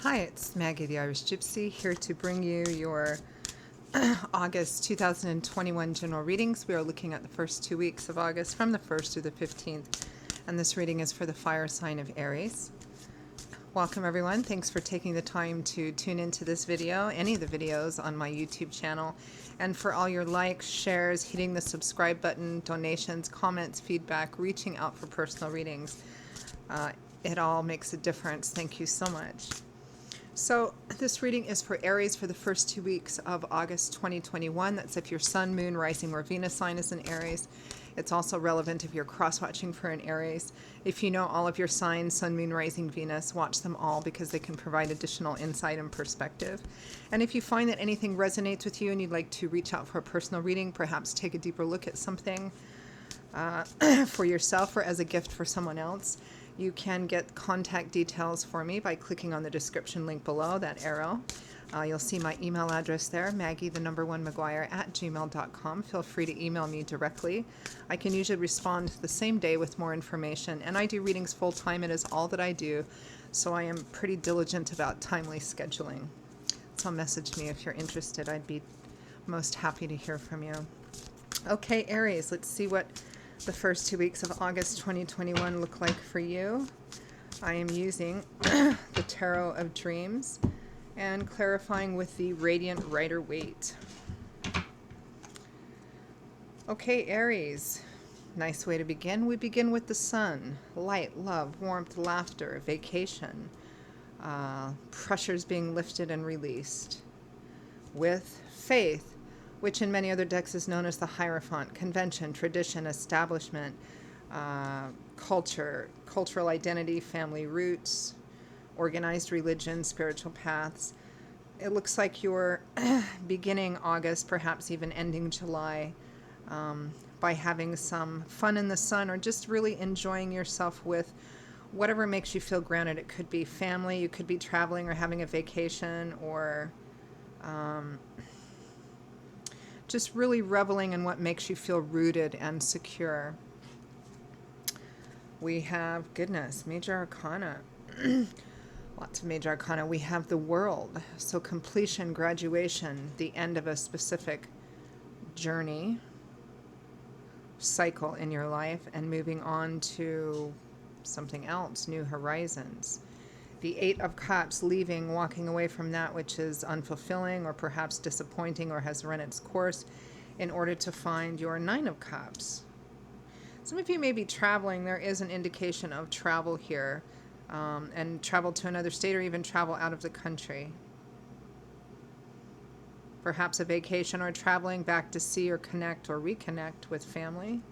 Hi, it's Maggie the Irish Gypsy here to bring you your August 2021 general readings. We are looking at the first 2 weeks of August from the 1st through the 15th, and this reading is for the fire sign of Aries. Welcome everyone. Thanks for taking the time to tune into this video, any of the videos on my YouTube channel, and for all your likes, shares, hitting the subscribe button, donations, comments, feedback, reaching out for personal readings. It all makes a difference. Thank you so much. So this reading is for Aries for the first 2 weeks of August 2021. That's if your Sun, Moon, Rising, or Venus sign is in Aries. It's also relevant if you're cross-watching for an Aries. If you know all of your signs, Sun, Moon, Rising, Venus, watch them all because they can provide additional insight and perspective. And if you find that anything resonates with you and you'd like to reach out for a personal reading, perhaps take a deeper look at something for yourself or as a gift for someone else, you can get contact details for me by clicking on the description link below, that arrow. You'll see my email address there, maggie1maguire@gmail.com. Feel free to email me directly. I can usually respond the same day with more information, and I do readings full time. It is all that I do, so I am pretty diligent about timely scheduling. So message me if you're interested. I'd be most happy to hear from you. Okay, Aries, let's see what the first 2 weeks of August 2021 look like for you. I am using the Tarot of Dreams and clarifying with the Radiant Rider-Waite. Okay, Aries, nice way to begin. We begin with the Sun. Light, love, warmth, laughter, vacation, pressures being lifted and released. With faith, which in many other decks is known as the Hierophant, convention, tradition, establishment, culture, cultural identity, family roots, organized religion, spiritual paths. It looks like you're beginning August, perhaps even ending July, by having some fun in the sun or just really enjoying yourself with whatever makes you feel grounded. It could be family, you could be traveling or having a vacation, or just really reveling in what makes you feel rooted and secure. We have, goodness, Major Arcana. Lots of Major Arcana. We have the World. So completion, graduation, the end of a specific journey, cycle in your life, and moving on to something else, new horizons. The Eight of Cups, leaving, walking away from that which is unfulfilling or perhaps disappointing or has run its course in order to find your Nine of Cups. Some of you may be traveling. There is an indication of travel here, and travel to another state or even travel out of the country. Perhaps a vacation or traveling back to see or connect or reconnect with family.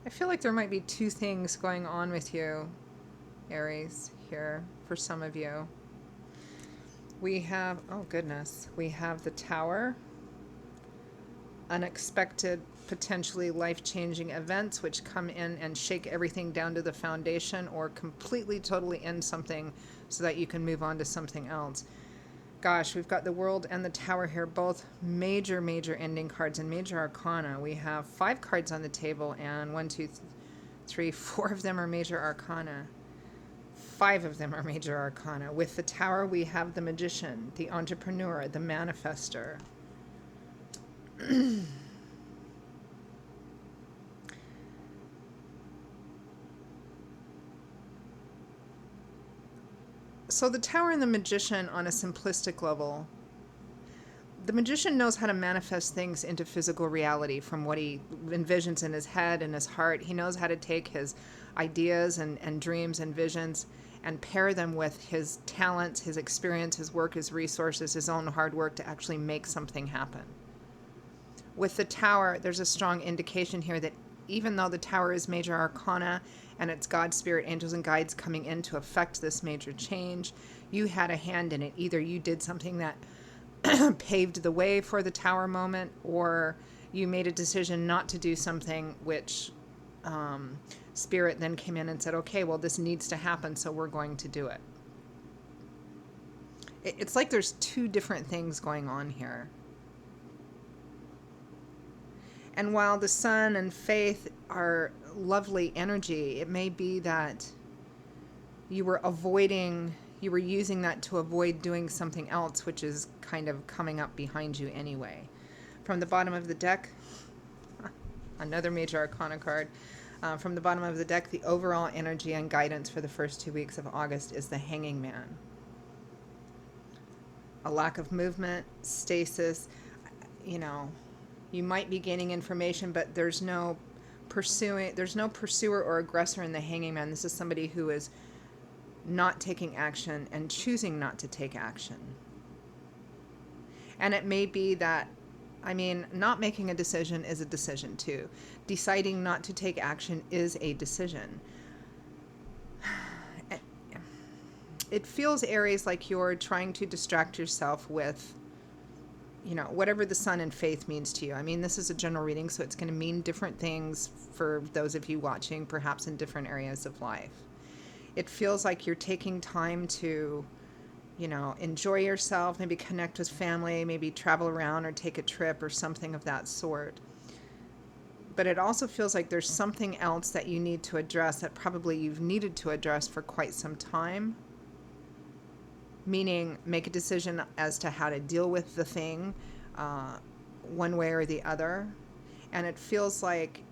I feel like there might be two things going on with you, Aries, here for some of you. We have, oh goodness, we have the Tower, unexpected, potentially life-changing events which come in and shake everything down to the foundation or completely, totally end something so that you can move on to something else. Gosh, we've got the World and the Tower here, both major ending cards and Major Arcana. We have 5 cards on the table, and 1, 2, 3, 4 of them are Major Arcana. 5 of them are Major Arcana. With the Tower, we have the Magician, the Entrepreneur, the Manifester. So the Tower and the Magician, on a simplistic level, the Magician knows how to manifest things into physical reality from what he envisions in his head and his heart. He knows how to take his ideas and dreams and visions and pair them with his talents, his experience, his work, his resources, his own hard work to actually make something happen. With the Tower, there's a strong indication here that even though the Tower is Major Arcana and it's God, Spirit, Angels, and Guides coming in to affect this major change, you had a hand in it. Either you did something that paved the way for the Tower moment, or you made a decision not to do something which Spirit then came in and said, okay, well, this needs to happen, so we're going to do it. It's like there's two different things going on here. And while the sun and faith are lovely energy, it may be that you were using that to avoid doing something else, which is kind of coming up behind you anyway. From the bottom of the deck, another major arcana card. From the bottom of the deck, the overall energy and guidance for the first 2 weeks of August is the Hanging Man. A lack of movement, stasis, you might be gaining information, but there's no pursuer or aggressor in the Hanging Man. This is somebody who is not taking action and choosing not to take action. And it may be that, not making a decision is a decision too. Deciding not to take action is a decision. It feels, Aries, like you're trying to distract yourself with, whatever the sun and faith means to you. This is a general reading, so it's going to mean different things for those of you watching, perhaps in different areas of life. It feels like you're taking time to, enjoy yourself, maybe connect with family, maybe travel around or take a trip or something of that sort. But it also feels like there's something else that you need to address that probably you've needed to address for quite some time. Meaning, make a decision as to how to deal with the thing, one way or the other. And it feels like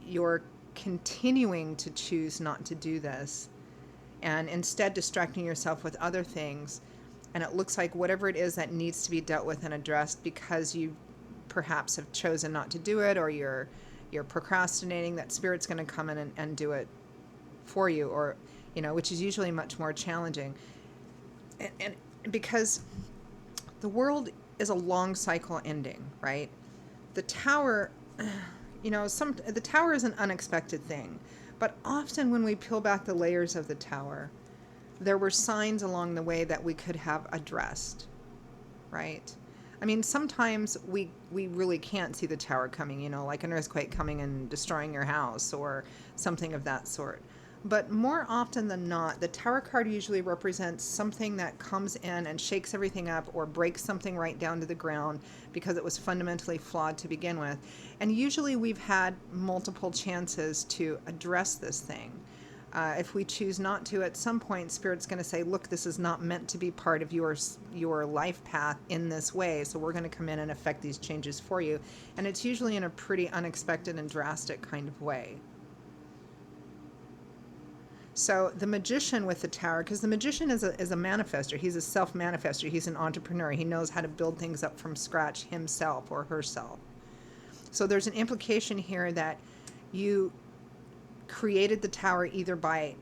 you're continuing to choose not to do this, and instead distracting yourself with other things. And it looks like whatever it is that needs to be dealt with and addressed, because you perhaps have chosen not to do it, or you're procrastinating, that Spirit's going to come in and do it for you, or which is usually much more challenging. And because the world is a long cycle ending, right? The tower, the tower is an unexpected thing, but often when we peel back the layers of the tower, there were signs along the way that we could have addressed, right? Sometimes we really can't see the tower coming, like an earthquake coming and destroying your house or something of that sort. But more often than not, the Tower card usually represents something that comes in and shakes everything up or breaks something right down to the ground because it was fundamentally flawed to begin with. And usually we've had multiple chances to address this thing. If we choose not to, at some point, Spirit's going to say, look, this is not meant to be part of your life path in this way, so we're going to come in and affect these changes for you. And it's usually in a pretty unexpected and drastic kind of way. So the magician with the tower, because the magician is a manifester. He's a self-manifester. He's an entrepreneur. He knows how to build things up from scratch himself or herself. So there's an implication here that you created the tower either by,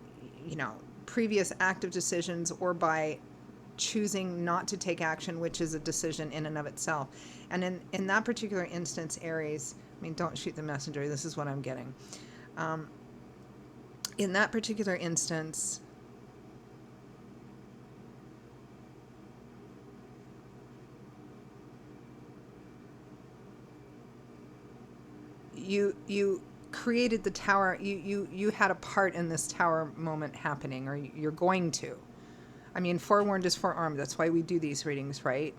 previous active decisions, or by choosing not to take action, which is a decision in and of itself. And in that particular instance, Aries, don't shoot the messenger. This is what I'm getting. In that particular instance, you created the tower. You had a part in this tower moment happening, or you're going to. Forewarned is forearmed. That's why we do these readings, right?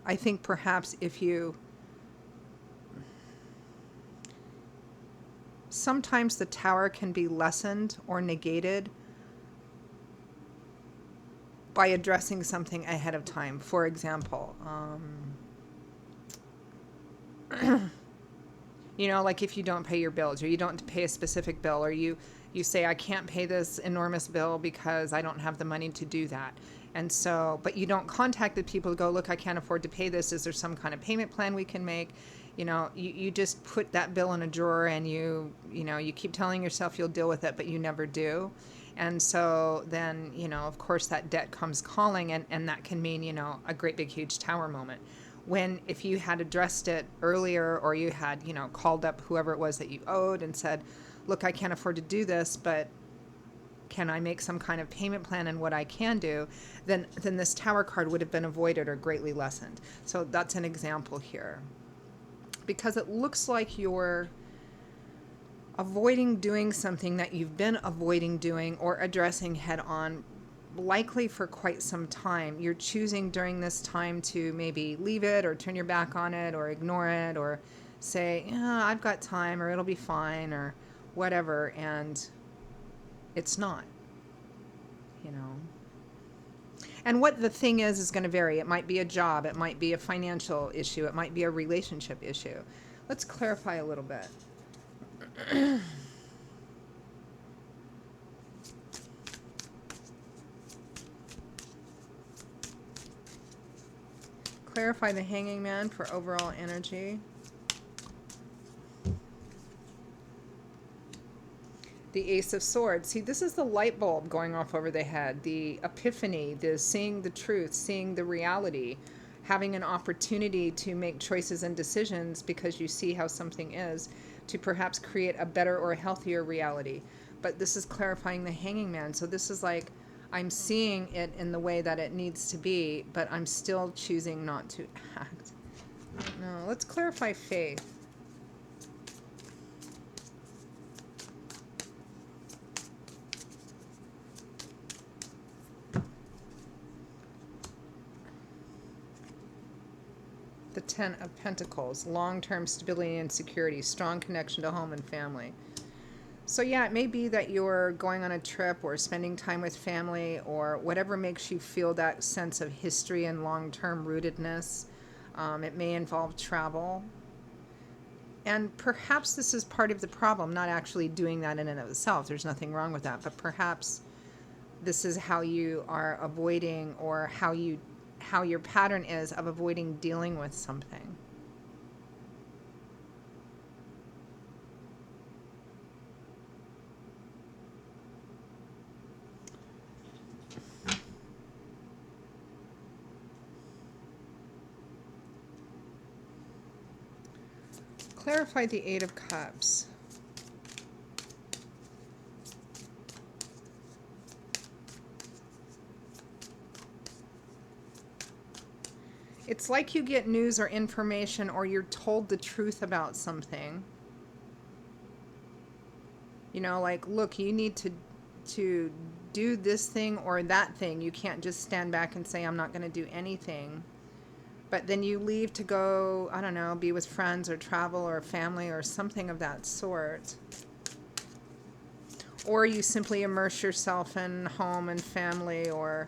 I think perhaps sometimes the tower can be lessened or negated by addressing something ahead of time. For example, like if you don't pay your bills, or you don't pay a specific bill, or you say, I can't pay this enormous bill because I don't have the money to do that. And so, but you don't contact the people to go, look, I can't afford to pay this. Is there some kind of payment plan we can make? You just put that bill in a drawer, and you keep telling yourself you'll deal with it, but you never do. And so then, of course that debt comes calling, and that can mean, a great big huge tower moment. When if you had addressed it earlier, or you had, called up whoever it was that you owed and said, look, I can't afford to do this, but can I make some kind of payment plan and what I can do, then this tower card would have been avoided or greatly lessened. So that's an example here. Because it looks like you're avoiding doing something that you've been avoiding doing or addressing head on, likely for quite some time. You're choosing during this time to maybe leave it, or turn your back on it, or ignore it, or say, yeah, I've got time, or it'll be fine, or whatever, and it's not, you know. And what the thing is going to vary. It might be a job, it might be a financial issue, it might be a relationship issue. Let's clarify a little bit. Clarify the Hanging Man for overall energy. The Ace of Swords. See, this is the light bulb going off over the head, the epiphany, the seeing the truth, seeing the reality, having an opportunity to make choices and decisions because you see how something is, to perhaps create a better or a healthier reality. But this is clarifying the Hanging Man. So this is like, I'm seeing it in the way that it needs to be, but I'm still choosing not to act. No, let's clarify faith. The Ten of Pentacles, long-term stability and security, strong connection to home and family. So yeah, it may be that you're going on a trip or spending time with family or whatever makes you feel that sense of history and long-term rootedness. It may involve travel. And perhaps this is part of the problem, not actually doing that in and of itself. There's nothing wrong with that. But perhaps this is how you are avoiding, or how your pattern is of avoiding dealing with something. Clarify the Eight of Cups. It's like you get news or information, or you're told the truth about something. You know, like, look, you need to do this thing or that thing. You can't just stand back and say, I'm not going to do anything. But then you leave to go, I don't know, be with friends or travel or family or something of that sort. Or you simply immerse yourself in home and family, or,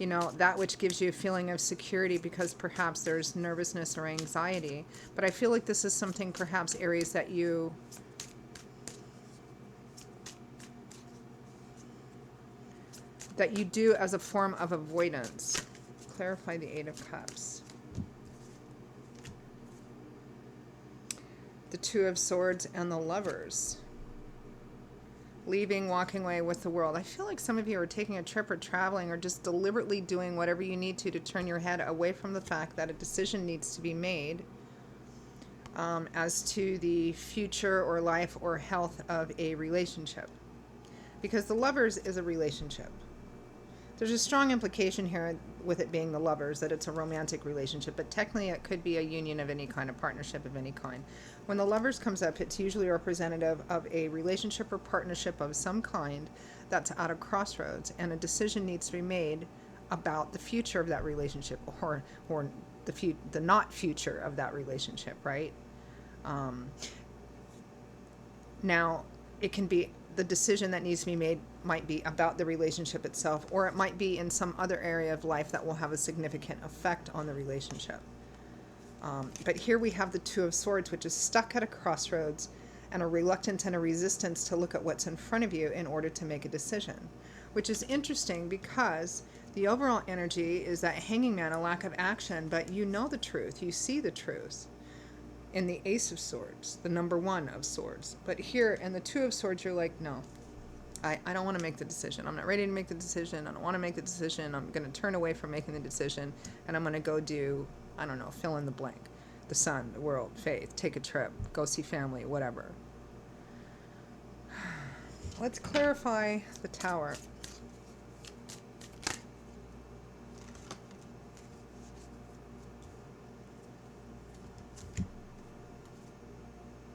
you know, that which gives you a feeling of security because perhaps there's nervousness or anxiety. But I feel like this is something, perhaps, Aries, that you do as a form of avoidance. Clarify the Eight of Cups. The Two of Swords and the Lovers. Leaving, walking away with the world. I feel like some of you are taking a trip or traveling or just deliberately doing whatever you need to turn your head away from the fact that a decision needs to be made as to the future or life or health of a relationship. Because the Lovers is a relationship. There's a strong implication here with it being the Lovers that it's a romantic relationship, but technically it could be a union of any kind, a partnership of any kind. When the Lovers comes up, it's usually representative of a relationship or partnership of some kind that's at a crossroads, and a decision needs to be made about the future of that relationship, or the not future of that relationship, right? Now, it can be the decision that needs to be made might be about the relationship itself, or it might be in some other area of life that will have a significant effect on the relationship. But here we have the Two of Swords, which is stuck at a crossroads, and a reluctance and a resistance to look at what's in front of you in order to make a decision, which is interesting because the overall energy is that Hanging Man, a lack of action, but you know the truth, you see the truth in the Ace of Swords, the number one of swords. But here in the Two of Swords, you're like, no, I don't want to make the decision. I'm not ready to make the decision. I don't want to make the decision. I'm going to turn away from making the decision, and I'm going to go do, I don't know, fill in the blank. The sun, the world, faith, take a trip, go see family, whatever. Let's clarify the Tower.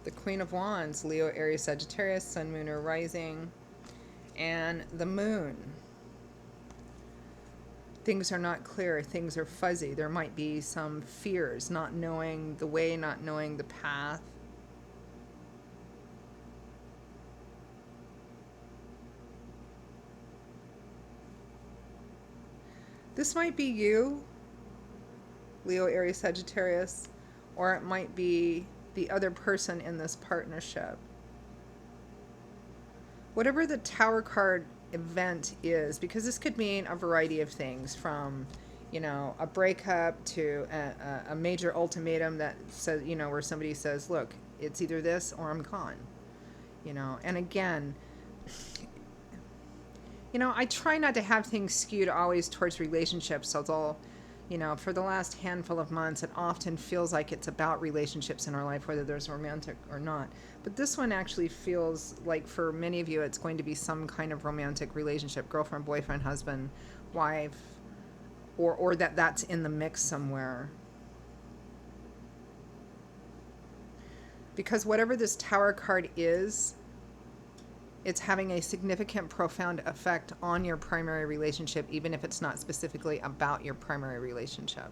The Queen of Wands, Leo, Aries, Sagittarius, Sun, Moon, or Rising, and the Moon. Things are not clear. Things are fuzzy. There might be some fears, not knowing the way, not knowing the path. This might be you, Leo, Aries, Sagittarius, or it might be the other person in this partnership. Whatever the Tower card event is, because this could mean a variety of things, from, you know, a breakup to a major ultimatum that says, you know, where somebody says, look, it's either this or I'm gone, you know. And again, you know, I try not to have things skewed always towards relationships, although, you know, for the last handful of months, it often feels like it's about relationships in our life, whether there's romantic or not. But this one actually feels like for many of you, it's going to be some kind of romantic relationship, girlfriend, boyfriend, husband, wife, or that's in the mix somewhere. Because whatever this Tower card is, it's having a significant, profound effect on your primary relationship, even if it's not specifically about your primary relationship.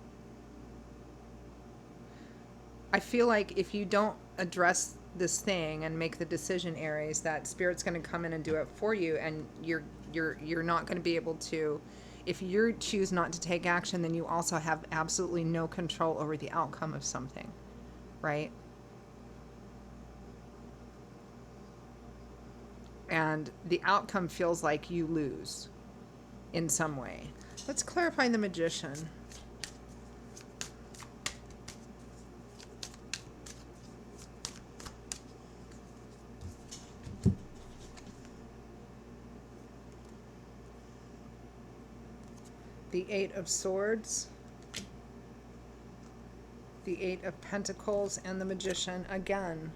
I feel like if you don't address this thing and make the decision, Aries, that Spirit's going to come in and do it for you, and you're not going to be able to. If you choose not to take action, then you also have absolutely no control over the outcome of something, right? And the outcome feels like you lose in some way. Let's clarify the Magician. The Eight of Swords, the Eight of Pentacles, and the Magician again.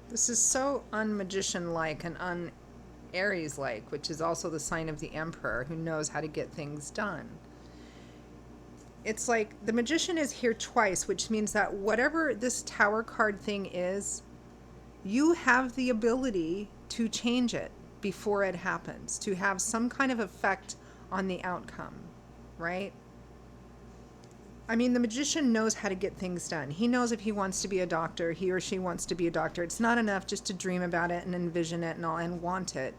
This is so un-magician-like and un-Aries-like, which is also the sign of the Emperor, who knows how to get things done. It's like the Magician is here twice, which means that whatever this Tower card thing is, you have the ability to change it before it happens, to have some kind of effect on the outcome, right? I mean, the Magician knows how to get things done. He knows if he wants to be a doctor, he or she wants to be a doctor. It's not enough just to dream about it and envision it and all and want it.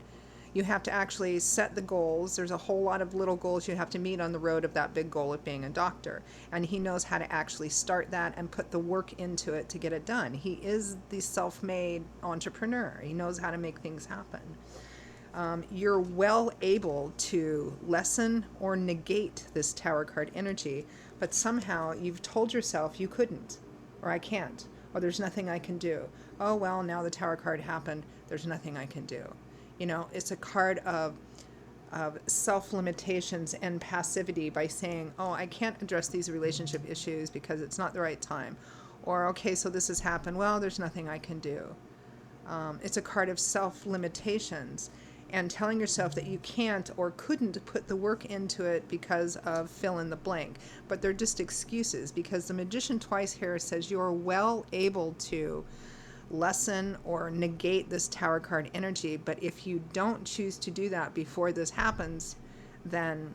You have to actually set the goals. There's a whole lot of little goals you have to meet on the road of that big goal of being a doctor. And he knows how to actually start that and put the work into it to get it done. He is the self-made entrepreneur. He knows how to make things happen. You're well able to lessen or negate this Tower card energy, but somehow you've told yourself you couldn't, or I can't, or there's nothing I can do. Oh, well, now the Tower card happened. There's nothing I can do. You know, it's a card of self-limitations and passivity by saying, oh, I can't address these relationship issues because it's not the right time. Or, okay, so this has happened. Well, there's nothing I can do. It's a card of self-limitations and telling yourself that you can't or couldn't put the work into it because of fill in the blank. But they're just excuses, because the Magician twice here says you're well able to lessen or negate this Tower card energy. But if you don't choose to do that before this happens, then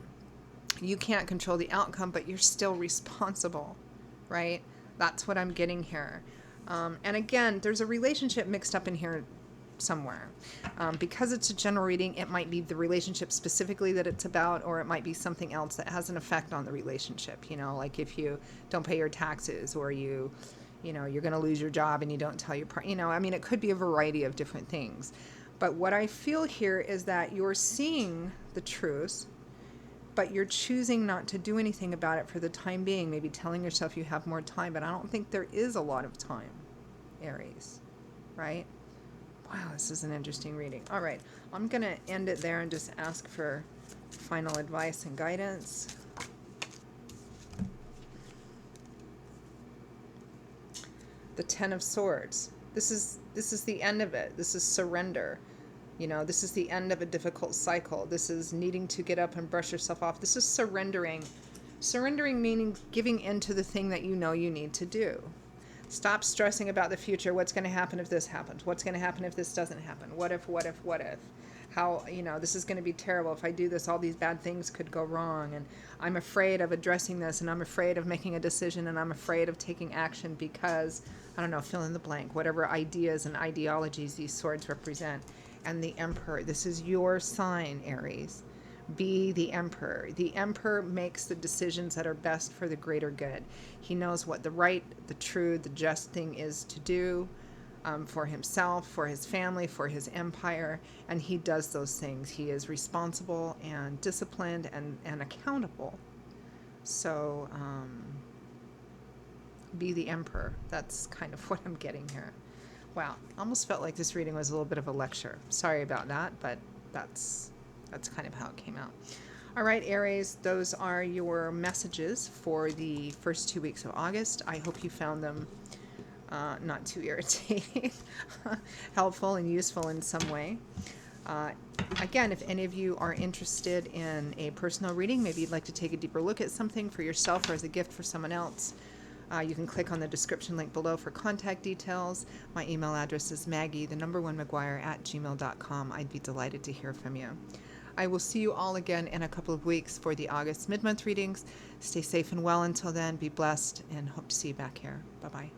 you can't control the outcome, but you're still responsible, right? That's what I'm getting here. And again, there's a relationship mixed up in here somewhere. Because it's a general reading, it might be the relationship specifically that it's about, or it might be something else that has an effect on the relationship. You know, like if you don't pay your taxes, or you know, you're going to lose your job and you don't tell your partner. You know, I mean, it could be a variety of different things. But what I feel here is that you're seeing the truth, but you're choosing not to do anything about it for the time being, maybe telling yourself you have more time, but I don't think there is a lot of time, Aries, right? Wow, this is an interesting reading. All right, I'm going to end it there and just ask for final advice and guidance. The Ten of Swords. This is the end of it. This is surrender. You know, this is the end of a difficult cycle. This is needing to get up and brush yourself off. This is surrendering. Surrendering meaning giving in to the thing that you know you need to do. Stop stressing about the future. What's going to happen if this happens? What's going to happen if this doesn't happen? What if? how, this is going to be terrible. If I do this, all these bad things could go wrong. And I'm afraid of addressing this, and I'm afraid of making a decision, and I'm afraid of taking action because, I don't know, fill in the blank, whatever ideas and ideologies these swords represent. And the Emperor, this is your sign, Aries. Be the Emperor. The Emperor makes the decisions that are best for the greater good. He knows what the right, the true, the just thing is to do, for himself, for his family, for his empire, and he does those things. He is responsible and disciplined and accountable. So be the Emperor. That's kind of what I'm getting here. Wow, almost felt like this reading was a little bit of a lecture. Sorry about that, but that's kind of how it came out. All right, Aries, those are your messages for the first 2 weeks of August. I hope you found them not too irritating, helpful and useful in some way. Again, if any of you are interested in a personal reading, maybe you'd like to take a deeper look at something for yourself or as a gift for someone else, you can click on the description link below for contact details. My email address is maggie1mcguire@gmail.com. I'd be delighted to hear from you. I will see you all again in a couple of weeks for the August mid-month readings. Stay safe and well until then. Be blessed, and hope to see you back here. Bye-bye.